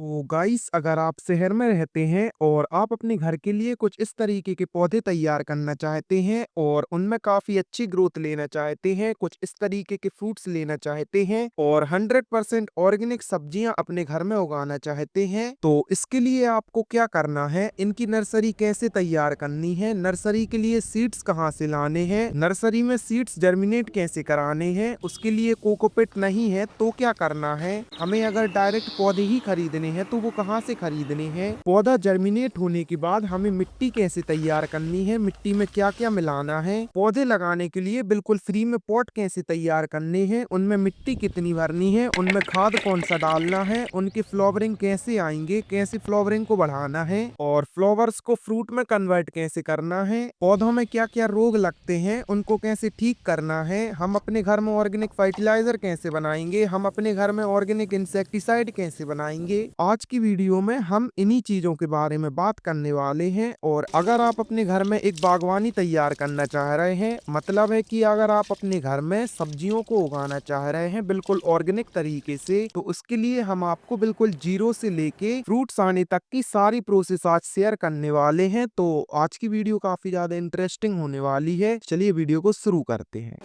तो गाइस, अगर आप शहर में रहते हैं और आप अपने घर के लिए कुछ इस तरीके के पौधे तैयार करना चाहते हैं और उनमें काफी अच्छी ग्रोथ लेना चाहते हैं, कुछ इस तरीके के फ्रूट्स लेना चाहते हैं और 100% ऑर्गेनिक सब्जियां अपने घर में उगाना चाहते हैं, तो इसके लिए आपको क्या करना है, इनकी नर्सरी कैसे तैयार करनी है, नर्सरी के लिए सीड्स कहाँ से लाने हैं, नर्सरी में सीड्स जर्मिनेट कैसे कराने हैं, उसके लिए कोकोपीट नहीं है तो क्या करना है, हमें अगर डायरेक्ट पौधे ही खरीदने हैं तो वो कहाँ से खरीदने हैं, पौधा जर्मिनेट होने के बाद हमें मिट्टी कैसे तैयार करनी है, मिट्टी में क्या क्या मिलाना है, पौधे लगाने के लिए बिल्कुल फ्री में पॉट कैसे तैयार करने हैं, उनमें मिट्टी कितनी भरनी है, उनमें खाद कौन सा डालना है, उनके फ्लावरिंग कैसे आएंगे, कैसे फ्लावरिंग को बढ़ाना है और फ्लावर्स को फ्रूट में कन्वर्ट कैसे करना है, पौधों में क्या क्या रोग लगते हैं उनको कैसे ठीक करना है, हम अपने घर में ऑर्गेनिक फर्टिलाइजर कैसे बनाएंगे, हम अपने घर में ऑर्गेनिक इंसेक्टिसाइड कैसे बनाएंगे। आज की वीडियो में हम इन्हीं चीजों के बारे में बात करने वाले हैं। और अगर आप अपने घर में एक बागवानी तैयार करना चाह रहे हैं, मतलब है कि अगर आप अपने घर में सब्जियों को उगाना चाह रहे हैं बिल्कुल ऑर्गेनिक तरीके से, तो उसके लिए हम आपको बिल्कुल जीरो से लेके फ्रूट्स आने तक की सारी प्रोसेस आज शेयर करने वाले हैं। तो आज की वीडियो काफी ज्यादा इंटरेस्टिंग होने वाली है, चलिए वीडियो को शुरू करते हैं।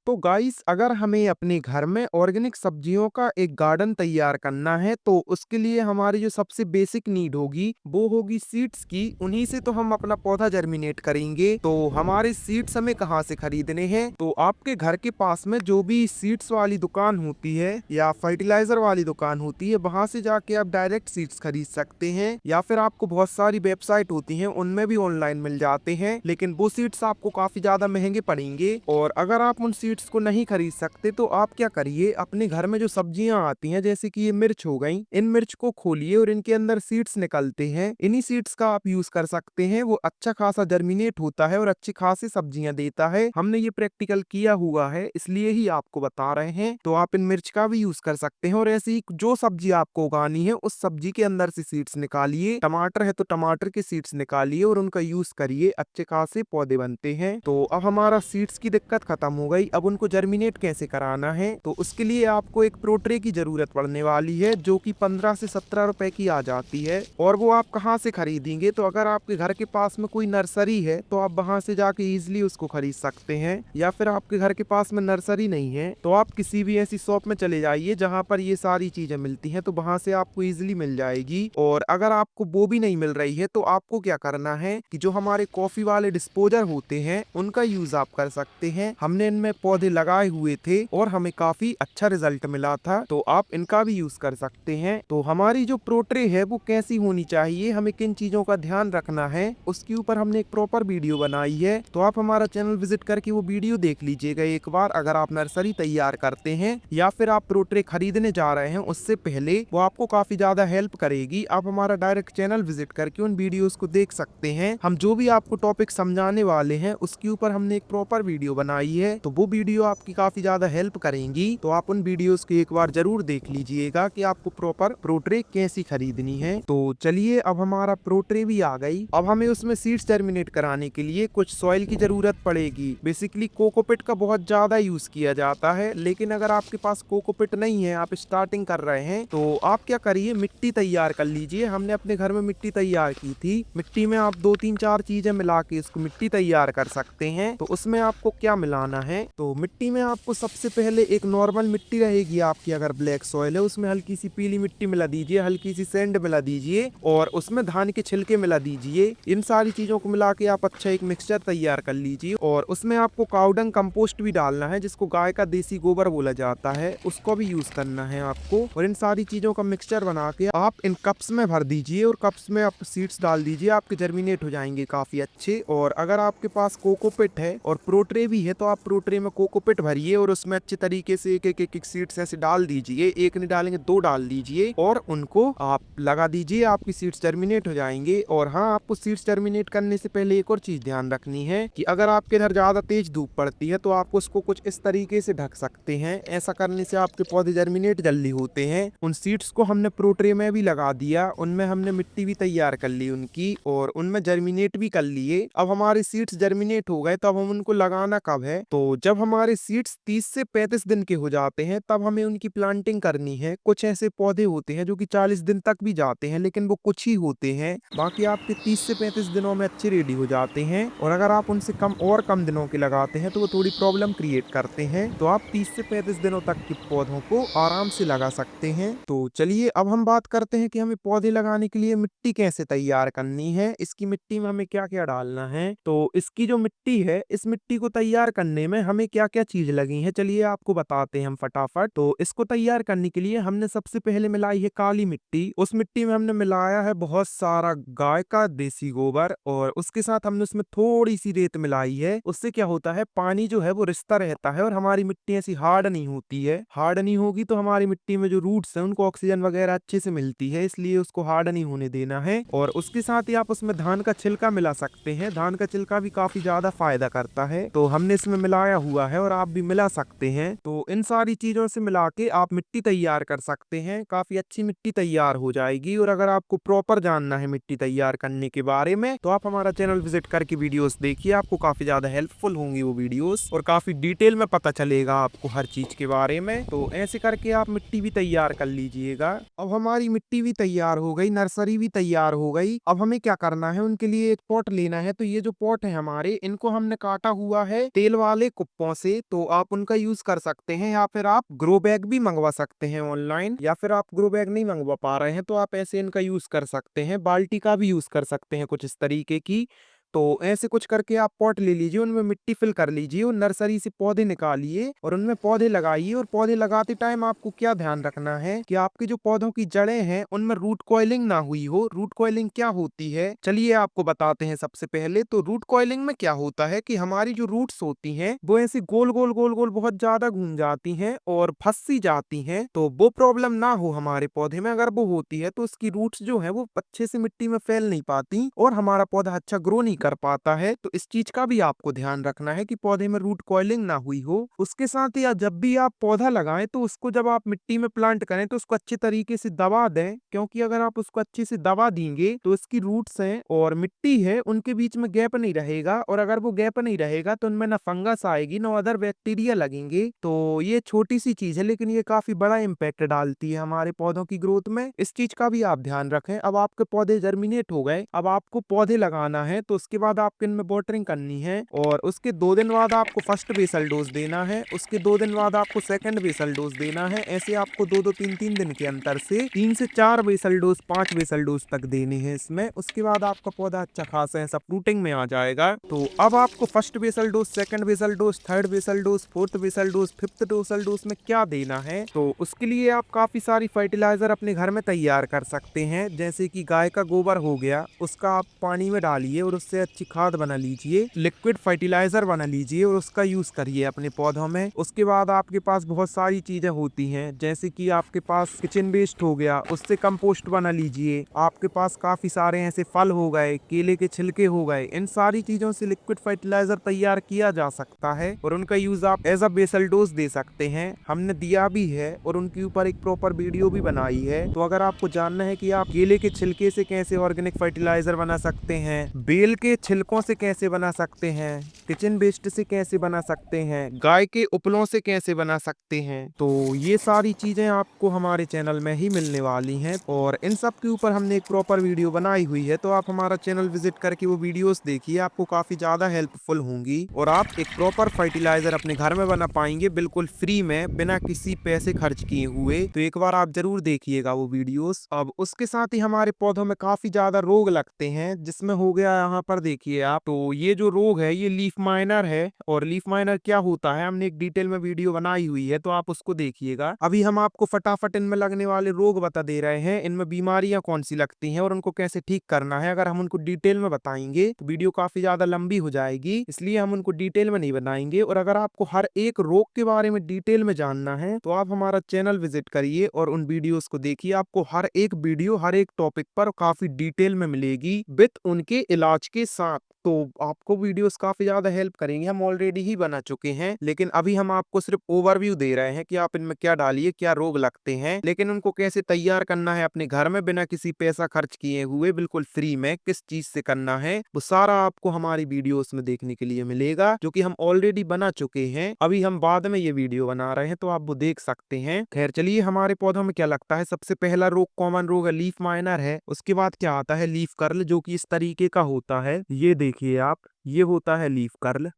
तो गाइस, अगर हमें अपने घर में ऑर्गेनिक सब्जियों का एक गार्डन तैयार करना है तो उसके लिए हमारी जो सबसे बेसिक नीड होगी वो होगी सीड्स की। उन्हीं से तो हम अपना पौधा जर्मिनेट करेंगे। तो हमारे सीड्स हमें कहाँ से खरीदने हैं, तो आपके घर के पास में जो भी सीड्स वाली दुकान होती है या फर्टिलाइजर वाली दुकान होती है, वहां से जाके आप डायरेक्ट सीड्स खरीद सकते हैं, या फिर आपको बहुत सारी वेबसाइट होती है उनमें भी ऑनलाइन मिल जाते हैं, लेकिन वो सीड्स आपको काफी ज्यादा महंगे पड़ेंगे। और अगर आप उन सीड्स को नहीं खरीद सकते तो आप क्या करिए, अपने घर में जो सब्जियां आती हैं जैसे कि ये मिर्च हो गई, इन मिर्च को खोलिए और इनके अंदर सीड्स निकलते हैं, इन्हीं सीड्स का आप यूज कर सकते हैं। वो अच्छा खासा जर्मिनेट होता है और अच्छी खासी सब्जियां देता है। हमने ये प्रैक्टिकल किया हुआ है, इसलिए ही आपको बता रहे हैं। तो आप इन मिर्च का भी यूज कर सकते हैं और ऐसी ही जो सब्जी आपको उगानी है उस सब्जी के अंदर से सीड्स निकालिए। टमाटर है तो टमाटर के सीड्स निकालिए और उनका यूज करिए, अच्छे खासे पौधे बनते हैं। तो अब हमारा सीड्स की दिक्कत खत्म हो गई। अब उनको जर्मिनेट कैसे कराना है, तो उसके लिए आपको एक प्रोट्रे की जरूरत पड़ने वाली है, जो कि 15 से 17 रुपए की आ जाती है। और वो आप कहाँ से खरीदेंगे, तो अगर आपके घर के पास में कोई नर्सरी है तो आप वहां से जाके इजिली उसको खरीद सकते हैं, या फिर आपके घर के पास में नर्सरी नहीं है तो आप किसी भी ऐसी शॉप में चले जाइए जहाँ पर ये सारी चीजें मिलती हैं, तो वहां से आपको इजिली मिल जाएगी। और अगर आपको वो भी नहीं मिल रही है तो आपको क्या करना है कि जो हमारे कॉफी वाले डिस्पोजर होते हैं उनका यूज आप कर सकते हैं। हमने इनमें पौधे लगाए हुए थे और हमें काफी अच्छा रिजल्ट मिला था, तो आप इनका भी यूज कर सकते हैं। तो हमारी जो प्रोट्रे है वो कैसी होनी चाहिए, हमें किन चीजों का ध्यान रखना है, उसके ऊपर हमने एक प्रॉपर वीडियो बनाई है। तो आप हमारा चैनल विजिट करके वो वीडियो देख लीजिएगा एक बार। अगर आप नर्सरी तैयार करते हैं या फिर आप प्रोट्रे खरीदने जा रहे हैं उससे पहले, वो आपको काफी ज्यादा हेल्प करेगी। आप हमारा डायरेक्ट चैनल विजिट करके उन वीडियोस को देख सकते हैं। हम जो भी आपको टॉपिक समझाने वाले हैं उसके ऊपर हमने एक प्रॉपर वीडियो बनाई है, तो वो वीडियो आपकी काफी ज्यादा हेल्प करेंगी। तो आप उन वीडियोस को एक बार जरूर देख लीजिएगा कि आपको प्रॉपर प्रोट्रे कैसी खरीदनी है। तो चलिए, अब हमारा प्रोट्रे भी आ गई। अब हमें उसमें सीड्स जर्मिनेट कराने के लिए कुछ सॉइल की जरूरत पड़ेगी। बेसिकली कोकोपीट का बहुत ज्यादा यूज किया जाता है, लेकिन अगर आपके पास कोकोपीट नहीं है, आप स्टार्टिंग कर रहे हैं, तो आप क्या करिए, मिट्टी तैयार कर लीजिए। हमने अपने घर में मिट्टी तैयार की थी। मिट्टी में आप 2 3 4 चीजें मिला के इसको मिट्टी तैयार कर सकते हैं। तो उसमें आपको क्या मिलाना है, तो मिट्टी में आपको सबसे पहले एक नॉर्मल मिट्टी रहेगी आपकी, अगर ब्लैक सॉइल है उसमें हल्की सी पीली मिट्टी मिला दीजिए, हल्की सी सैंड मिला दीजिए और उसमें धान के छिलके मिला दीजिए। इन सारी चीजों को मिला के आप अच्छा एक मिक्सचर तैयार कर लीजिए और उसमें आपको काउडंग कंपोस्ट भी डालना है, जिसको गाय का देसी गोबर बोला जाता है, उसको भी यूज करना है आपको। और इन सारी चीजों का मिक्सचर बना के आप इन कप्स में भर दीजिए और कप्स में आप सीड्स डाल दीजिए, आपके जर्मिनेट हो जाएंगे काफी अच्छे। और अगर आपके पास कोकोपीट है और प्रोट्रे भी है तो आप प्रोट्रे में कोकोपीट भरिए और उसमें अच्छे तरीके से एक एक एक, एक सीड्स ऐसे डाल दीजिए। एक नहीं डालेंगे, 2 डाल दीजिए और उनको आप लगा दीजिए, आपकी सीड्स जर्मिनेट हो जाएंगे। और हाँ, आपको सीड्स जर्मिनेट करने से पहले एक और चीज ध्यान रखनी है कि अगर आपके इधर ज्यादा तेज धूप पड़ती है तो आप उसको कुछ इस तरीके से ढक सकते हैं। ऐसा करने से आपके पौधे जर्मिनेट जल्दी होते हैं। उन सीड्स को हमने प्रोट्रे में भी लगा दिया, उनमें हमने मिट्टी भी तैयार कर ली उनकी और उनमें जर्मिनेट भी कर लिए। अब हमारे सीड्स जर्मिनेट हो गए, तो अब हम उनको लगाना कब है, तो जब हमारे सीड्स 30 से 35 दिन के हो जाते हैं तब हमें उनकी प्लांटिंग करनी है। कुछ ऐसे पौधे होते हैं जो कि 40 दिन तक भी जाते हैं, लेकिन वो कुछ ही होते हैं। बाकी आपके 30 से 35 दिनों में अच्छे रेडी हो जाते हैं, और अगर आप उनसे कम दिनों के लगाते हैं तो वो थोड़ी प्रॉब्लम क्रिएट करते हैं। तो आप 30 से 35 दिनों तक के पौधों को आराम से लगा सकते हैं। तो चलिए अब हम बात करते हैं कि हमें पौधे लगाने के लिए मिट्टी कैसे तैयार करनी है, इसकी मिट्टी में हमें क्या-क्या डालना है। तो इसकी जो मिट्टी है, इस मिट्टी को तैयार करने में हमें क्या-क्या चीज लगी है, चलिए आपको बताते हैं हम फटाफट। तो इसको तैयार करने के लिए हमने सबसे पहले मिलाई है काली मिट्टी। उस मिट्टी में हमने मिलाया है बहुत सारा गाय का देसी गोबर, और उसके साथ हमने उसमें थोड़ी सी रेत मिलाई है। उससे क्या होता है, पानी जो है वो रिश्ता रहता है और हमारी मिट्टी ऐसी हार्ड नहीं होती है। हार्ड नहीं होगी तो हमारी मिट्टी में जो रूट्स हैं उनको ऑक्सीजन वगैरह अच्छे से मिलती है, इसलिए उसको हार्ड नहीं होने देना है। और उसके साथ ही आप उसमें धान का छिलका मिला सकते हैं। धान का छिलका भी काफी ज्यादा फायदा करता है, तो हमने इसमें मिलाया हुआ है और आप भी मिला सकते हैं। तो इन सारी चीजों से मिला के आप मिट्टी तैयार कर सकते हैं, काफी अच्छी मिट्टी तैयार हो जाएगी। और अगर आपको प्रॉपर जानना है मिट्टी तैयार करने के बारे में तो आप हमारा चैनल विजिट करके वीडियोस देखिए, आपको काफी ज्यादा हेल्पफुल होंगी वो वीडियोस, और काफी डिटेल में पता चलेगा आपको हर चीज के बारे में। तो ऐसे करके आप मिट्टी भी तैयार कर लीजिएगा। अब हमारी मिट्टी भी तैयार हो गई, नर्सरी भी तैयार हो गई। अब हमें क्या करना है, उनके लिए एक पॉट लेना है। तो ये जो पॉट है हमारे, इनको हमने काटा हुआ है तेल वाले कुप्पों से, तो आप उनका यूज कर सकते हैं, या फिर आप ग्रो बैग भी मंगवा सकते हैं ऑनलाइन। या फिर आप ग्रो बैग नहीं मंगवा पा रहे हैं तो आप ऐसे इनका यूज कर सकते हैं, बाल्टी का भी यूज कर सकते हैं कुछ इस तरीके की। तो ऐसे कुछ करके आप पॉट ले लीजिए, उनमें मिट्टी फिल कर लीजिए और नर्सरी से पौधे निकालिए और उनमें पौधे लगाइए। और पौधे लगाते टाइम आपको क्या ध्यान रखना है कि आपके जो पौधों की जड़ें हैं उनमें रूट कॉइलिंग ना हुई हो। रूट कॉइलिंग क्या होती है, चलिए आपको बताते हैं। सबसे पहले तो रूट कॉइलिंग में क्या होता है कि हमारी जो रूट्स होती हैं वो ऐसे गोल गोल गोल गोल बहुत ज्यादा घूम जाती हैं और फंस सी जाती हैं। तो वो प्रॉब्लम ना हो हमारे पौधे में, अगर वो होती है तो उसकी रूट्स जो है वो अच्छे से मिट्टी में फैल नहीं पाती और हमारा पौधा अच्छा ग्रो नहीं कर पाता है। तो इस चीज का भी आपको ध्यान रखना है कि पौधे में रूट कॉइलिंग ना हुई हो। उसके साथ ही जब भी आप पौधा लगाएं तो उसको जब आप मिट्टी में प्लांट करें तो उसको अच्छे तरीके से दबा दें, क्योंकि अगर आप उसको अच्छे से दबा देंगे तो इसकी रूट्स हैं और मिट्टी है उनके बीच में गैप नहीं रहेगा, और अगर वो गैप नहीं रहेगा तो उनमें ना फंगस आएगी ना अदर बैक्टीरिया लगेंगे। तो ये छोटी सी चीज है लेकिन ये काफी बड़ा इम्पैक्ट डालती है हमारे पौधों की ग्रोथ में। इस चीज का भी आप ध्यान रखें। अब आपके पौधे जर्मिनेट हो गए, अब आपको पौधे लगाना है, तो उसके बाद आपको इनमें वाटरिंग करनी है, और उसके 2 दिन बाद आपको फर्स्ट बेसल डोज देना है, उसके 2 दिन बाद आपको सेकंड बेसल डोज देना है। ऐसे आपको 2-2 3-3 दिन के अंतर से 3 से 4 बेसल डोज 5 बेसल डोज तक देने हैं इसमें। उसके बाद आपका पौधा अच्छा खासा ऐसा फ्रूटिंग में आ जाएगा। तो अब आपको first basal dose, second basal dose, third basal dose, fourth basal dose, fifth basal dose में क्या देना है, तो उसके लिए आप काफी सारी फर्टिलाइजर अपने घर में तैयार कर सकते हैं। जैसे कि गाय का गोबर हो गया, उसका आप पानी में डालिए और उससे अच्छी खाद बना लीजिए, लिक्विड फर्टिलाइजर बना लीजिए और उसका यूज करिए अपने पौधों में। उसके बाद आपके पास बहुत सारी चीजें होती हैं, जैसे कि आपके पास किचन वेस्ट हो गया, उससे कंपोस्ट बना लीजिए। आपके पास काफी सारे ऐसे फल हो गए, केले के छिलके हो गए, इन सारी चीजों से लिक्विड फर्टिलाइजर तैयार किया जा सकता है और उनका यूज आप एज अ बेसल डोज दे सकते हैं। हमने दिया भी है और उनके ऊपर एक प्रॉपर वीडियो भी बनाई है। तो अगर आपको जानना है कि आप केले के छिलके से कैसे ऑर्गेनिक फर्टिलाइजर बना सकते हैं, बेल के छिलकों से कैसे बना सकते हैं, किचन वेस्ट से कैसे बना सकते हैं, गाय के उपलों से कैसे बना सकते हैं, तो ये सारी चीजें आपको हमारे चैनल में ही मिलने वाली हैं और इन सब के ऊपर हमने एक प्रॉपर वीडियो बनाई हुई है। तो आप हमारा चैनल विजिट करके वो वीडियोस देखिए, आपको काफी ज्यादा हेल्पफुल होंगी और आप एक प्रॉपर फर्टिलाइजर अपने घर में बना पाएंगे बिल्कुल फ्री में, बिना किसी पैसे खर्च किए हुए। तो एक बार आप जरूर देखिएगा वो वीडियोस। अब उसके साथ ही हमारे पौधों में काफी ज्यादा रोग लगते हैं, जिसमें हो गया यहाँ पर देखिए आप। तो ये जो रोग है ये लीफ माइनर है, और लीफ माइनर क्या होता है हमने एक डिटेल में वीडियो बनाई हुई है, तो आप उसको देखिएगा। अभी हम आपको फटाफट इनमें लगने वाले रोग बता दे रहे हैं, इनमें बीमारियां कौन सी लगती हैं और उनको कैसे ठीक करना है। अगर हम उनको डिटेल में बताएंगे तो वीडियो काफी ज्यादा लंबी हो जाएगी, इसलिए हम उनको डिटेल में नहीं बनाएंगे। और अगर आपको हर एक रोग के बारे में डिटेल में जानना है तो आप हमारा चैनल विजिट करिए और उन वीडियोस को देखिए। आपको हर एक वीडियो हर एक टॉपिक पर काफी डिटेल में मिलेगी विद उनके इलाज के साथ। तो आपको वीडियोस काफ़ी ज़्यादा हेल्प करेंगी, हम ऑलरेडी ही बना चुके हैं। लेकिन अभी हम आपको सिर्फ ओवरव्यू दे रहे हैं कि आप इनमें क्या डालिए, क्या रोग लगते हैं, लेकिन उनको कैसे तैयार करना है अपने घर में बिना किसी पैसा खर्च किए हुए, बिल्कुल फ्री में, किस चीज़ से करना है, वो सारा आपको हमारी वीडियोस में देखने के लिए मिलेगा, जो कि हम ऑलरेडी बना चुके हैं। अभी हम बाद में ये वीडियो बना रहे हैं, तो आप वो देख सकते हैं। खैर चलिए, हमारे पौधों में क्या लगता है? सबसे पहला रोग, कॉमन रोग है, लीफ माइनर है। उसके बाद क्या आता है? लीफ कर्ल, जो कि इस तरीके का होता है। ये देखिए आप, ये होता है लीफ कर्ल।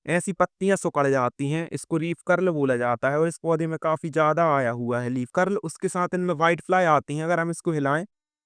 ऐसी पत्तियां सुकड़ जाती हैं, इसको लीफ कर्ल बोला जाता है और इस पौधे में काफी ज्यादा आया हुआ है लीफ कर्ल। उसके साथ इनमें व्हाइट फ्लाई आती हैं, अगर हम इसको हिलाएं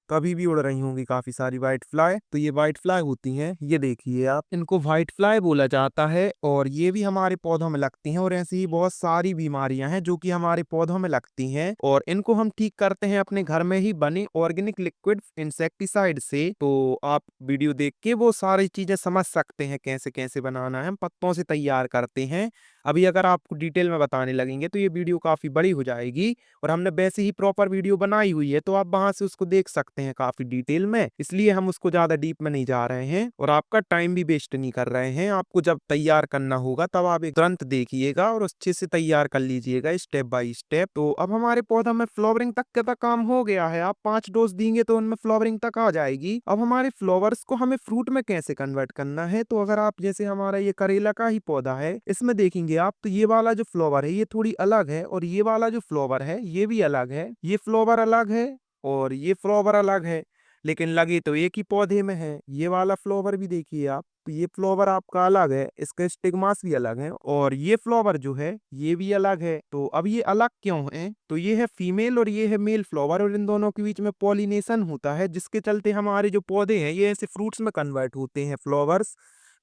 तो अभी भी उड़ रही होंगी काफी सारी व्हाइट फ्लाई। तो ये व्हाइट फ्लाई होती हैं, ये देखिए आप, इनको व्हाइट फ्लाई बोला जाता है और ये भी हमारे पौधों में लगती हैं। और ऐसी ही बहुत सारी बीमारियां हैं जो कि हमारे पौधों में लगती हैं और इनको हम ठीक करते हैं अपने घर में ही बने ऑर्गेनिक लिक्विड इंसेक्टिसाइड से। तो आप वीडियो देख के वो सारी चीजें समझ सकते हैं कैसे कैसे बनाना है। हम पत्तों से तैयार करते हैं। अभी अगर आपको डिटेल में बताने लगेंगे तो ये वीडियो काफी बड़ी हो जाएगी और हमने वैसे ही प्रॉपर वीडियो बनाई हुई है, तो आप वहां से उसको देख सकते हैं काफी डिटेल में। इसलिए हम उसको ज्यादा डीप में नहीं जा रहे हैं और आपका टाइम भी वेस्ट नहीं कर रहे हैं। आपको जब तैयार करना होगा तब आप एक तुरंत देखिएगा और अच्छे से तैयार कर लीजिएगा स्टेप बाय स्टेप। तो अब हमारे पौधा में फ्लावरिंग तक का काम हो गया है। आप 5 डोज देंगे तो उनमें फ्लावरिंग तक आ जाएगी। अब हमारे फ्लावर्स को हमें फ्रूट में कैसे कन्वर्ट करना है? तो अगर आप, जैसे हमारा ये करेला का ही पौधा है, इसमें देखेंगे आप तो ये वाला जो फ्लावर है ये थोड़ी अलग है और ये वाला जो फ्लावर है ये भी अलग है। ये फ्लावर अलग है और ये फ्लावर अलग है, लेकिन लगे तो एक ही पौधे में है। ये वाला फ्लावर भी देखिए आप, तो ये फ्लावर आपका अलग है, इसका स्टिग्मास भी अलग है और ये फ्लावर जो है ये भी अलग है। तो अब ये अलग क्यों है? तो ये है फीमेल और ये है मेल फ्लावर और इन दोनों के बीच में पॉलिनेशन होता है, जिसके चलते हमारे जो पौधे हैं ये ऐसे फ्रूट्स में कन्वर्ट होते हैं, फ्लावर्स।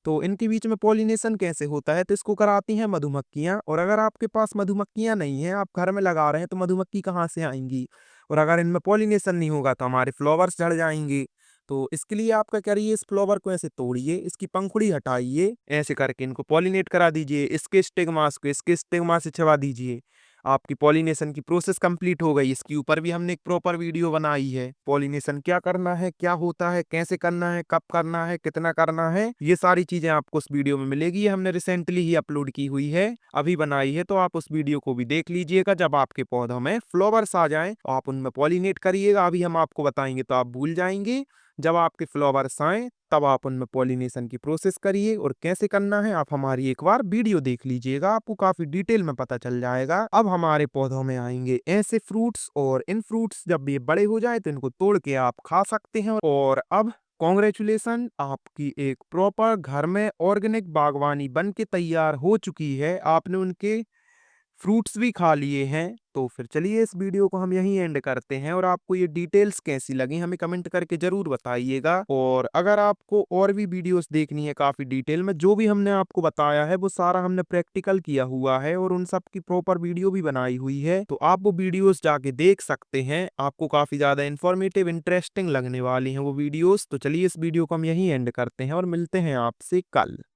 तो इनके बीच में पॉलिनेशन कैसे होता है? तो इसको कराती हैं मधुमक्खियां। और अगर आपके पास मधुमक्खियां नहीं है, आप घर में लगा रहे हैं, तो मधुमक्खी कहाँ से आएंगी? और अगर इनमें पॉलिनेशन नहीं होगा तो हमारे फ्लावर्स झड़ जाएंगे। तो इसके लिए आप क्या करिए, इस फ्लावर को ऐसे तोड़िए, इसकी पंखुड़ी हटाइए, ऐसे करके इनको पॉलिनेट करा दीजिए। इसके स्टिग्मास को इसके स्टिग्मा से छुपा दीजिए। आपकी पॉलिनेशन की प्रोसेस कंप्लीट हो गई। इसके ऊपर भी हमने एक प्रॉपर वीडियो बनाई है। पॉलिनेशन क्या करना है, क्या होता है, कैसे करना है, कब करना है, कितना करना है, ये सारी चीजें आपको उस वीडियो में मिलेगी। ये हमने रिसेंटली ही अपलोड की हुई है, अभी बनाई है, तो आप उस वीडियो को भी देख लीजिएगा। जब आपके पौधों में फ्लावर्स आ जाएं आप उनमें पॉलिनेट करिएगा। अभी हम आपको बताएंगे तो आप भूल जाएंगे। जब आपके फ्लावर्स आए तब आप उनमें पॉलिनेशन की प्रोसेस करिए और कैसे करना है आप हमारी एक बार वीडियो देख लीजिएगा, आपको काफी डिटेल में पता चल जाएगा। अब हमारे पौधों में आएंगे ऐसे फ्रूट्स और इन फ्रूट्स जब ये बड़े हो जाए तो इनको तोड़ के आप खा सकते हैं। और अब कॉन्ग्रेचुलेसन, आपकी एक प्रॉपर घर में ऑर्गेनिक बागवानी बन के तैयार हो चुकी है। आपने उनके फ्रूट्स भी खा लिए हैं। तो फिर चलिए इस वीडियो को हम यहीं एंड करते हैं और आपको ये डिटेल्स कैसी लगी हमें कमेंट करके जरूर बताइएगा। और अगर आपको और भी वीडियोस देखनी है काफी डिटेल में, जो भी हमने आपको बताया है वो सारा हमने प्रैक्टिकल किया हुआ है और उन सब की प्रॉपर वीडियो भी बनाई हुई है, तो आप वो वीडियोस जाके देख सकते हैं। आपको काफी ज्यादा इंफॉर्मेटिव, इंटरेस्टिंग लगने वाली हैं वो वीडियोस। तो चलिए इस वीडियो को हम यहीं एंड करते हैं और मिलते हैं आपसे कल।